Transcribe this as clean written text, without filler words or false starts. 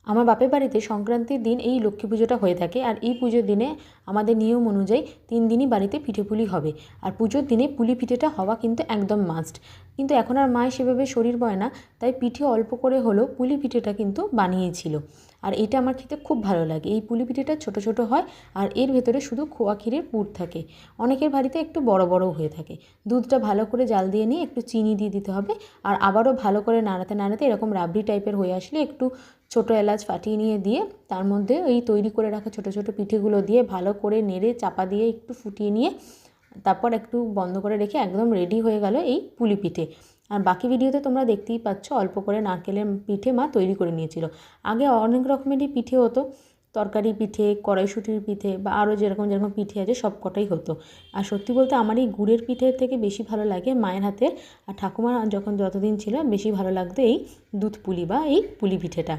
আমার বাপের বাড়িতে সংক্রান্তির দিন এই লক্ষ্মী পুজোটা হয়ে থাকে। আর এই পুজোর দিনে আমাদের নিয়ম অনুযায়ী 3 দিনই বাড়িতে পিঠেপুলি হবে। আর পুজোর দিনে পুলি পিঠেটা হওয়া কিন্তু একদম মাস্ট। কিন্তু এখন আর মায়ের সেভাবে শরীর বয় না, তাই পিঠে অল্প করে হলেও পুলি পিঠেটা কিন্তু বানিয়েছিল। আর এটা আমার খেতে খুব ভালো লাগে। এই পুলি পিঠেটা ছোটো ছোটো হয় আর এর ভেতরে শুধু খোয়া ক্ষীরের পুর থাকে। অনেকের বাড়িতে একটু বড় বড়ও হয়ে থাকে। দুধটা ভালো করে জাল দিয়ে নিয়ে একটু চিনি দিয়ে দিতে হবে। আর আবারও ভালো করে নাড়াতে নাড়াতে এরকম রাবড়ি টাইপের হয়ে আসলে একটু ছোটো এলাচ ফাটিয়ে নিয়ে দিয়ে তার মধ্যে ওই তৈরি করে রাখা ছোটো ছোটো পিঠেগুলো দিয়ে ভালো করে নেড়ে চাপা দিয়ে একটু ফুটিয়ে নিয়ে তারপর একটু বন্ধ করে রেখে একদম রেডি হয়ে গেল এই পুলি পিঠে। আর বাকি ভিডিওতে তোমরা দেখতেই পাচ্ছ অল্প করে নারকেলের পিঠে মা তৈরি করে নিয়েছিল। আগে অনেক রকমেরই পিঠে হতো, তরকারি পিঠে, কড়াইশুঁটির পিঠে বা আরও যেরকম যেরকম পিঠে আছে সব কটাই হতো। আর সত্যি বলতে আমার এই গুড়ের পিঠের থেকে বেশি ভালো লাগে মায়ের হাতের। আর ঠাকুমা যতদিন ছিল বেশি ভালো লাগতো এই দুধ পুলি বা এই পুলি পিঠেটা।